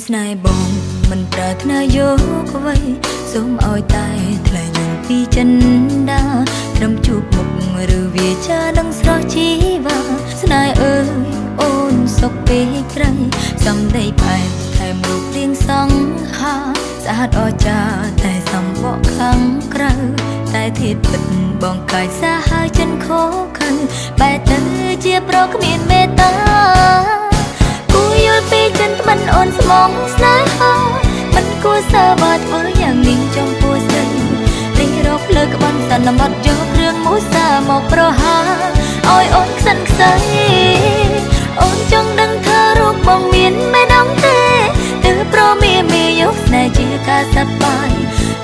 ស្នេហ៍បងមិនប្រាថ្នាយកអ្វីសូមឲ្យតែថ្លៃនឹងពីចិនដាត្រឹមជួបមុខឬវាចានឹងស្រស់ជីវ៉ាស្នេហ៍អើយអូនសុខពេកក្រៃសំដីផ្អែមថែមរូបរាងសង្ហាស្អាតអស្ចារ្យតែសំបកខាងក្រៅតែធៀបពិតបងកាយសាហាវចិនខោខើបែរទៅជាប្រគ្មានមេត្តាគួរយល់ពីចិនមិនអូនស្មងស្នេហាមិនគួរសើបើធ្វើយ៉ាងនេះចំពោះស្រីរីរកលើក្បន់សន្មត់យកគ្រឿងមូសាមកប្រហាឲ្យអូនខ្សិនខ្សៃអូនចង់ដឹងថារូបបងមានមែនអង្ទេទើបប្រមាមេយកស្នេហ៍ជាការសប្បាយ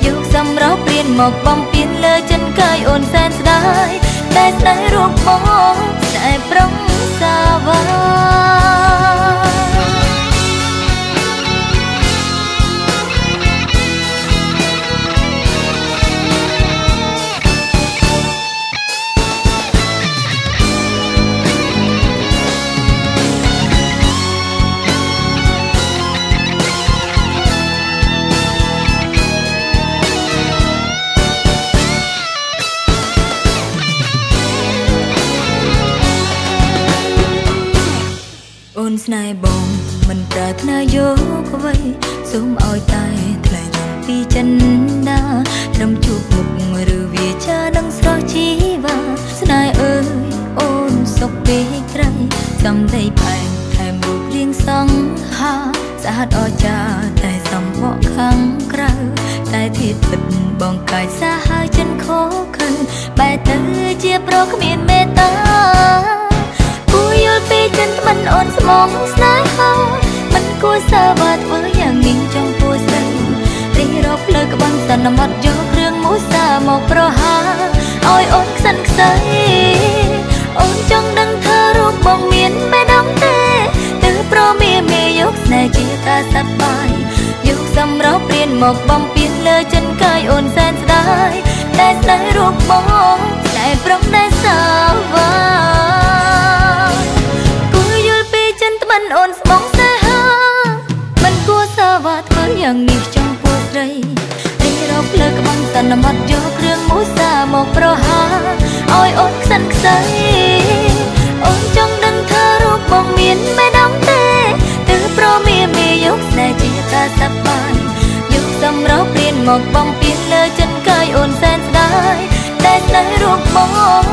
យកសម្រស់ព្រៀនមកបំពេញលើចិនកាយអូនសែនស្ដាយតែស្នេហ៍រូបបងតែប្រុងសាវ៉ាអូនស្នេហ៍បងមិនប្រាថ្នាយកអ្វីសូមឲ្យតែថ្លៃនឹងពីចិនដាត្រឹមជួបមុខឬវាចានឹងស្រស់ជីវ៉ាស្នេហ៍អើយអូនសុខពេកក្រៃសំដីផ្អែមថែមរូបរាងសង្ហាស្អាតអស្ចារ្យតែសំបកខាងក្រៅតែធៀបពិតបងកាយសាហាវចិនខោខើបែរទៅជាប្រគ្មានមេត្តាគួរយល់ពីចិនមិនអូនស្មងស្នេហាមិនគួរសើបើធ្វើយ៉ាងនេះចំពោះស្រីរីរកលើក្បន់សន្មត់យកគ្រឿងមូសាមកប្រហាឲ្យអូនខ្សិនខ្សៃអូនចង់ដឹងថារូបបងមានមែនអង្ទេទើបប្រមាមេយកស្នេហ៍ជាការសប្បាយយកសម្រស់ព្រៀនមកបំពេញលើចិនកាយអូនសែនស្ដាយតែស្នេហ៍រូបបងតែប្រុងតែសាវ៉ាអូនស្មងស្នេហាមិនគួរសើបើធ្វើយ៉ាងនេះចំពោះស្រីរីរកលើក្បន់សន្មត់យកគ្រឿងមូសាមកប្រហាឲ្យអូនខ្សិនខ្សៃអូនចង់ដឹងថារូបបងមានមែនអង្ទេទើបប្រមាមេយកស្នេហ៍ជាការសប្បាយយកសម្រស់ព្រៀនមកបំពេញលើចិនកាយអូនសែនស្ដាយតែស្នេហ៍រូបបង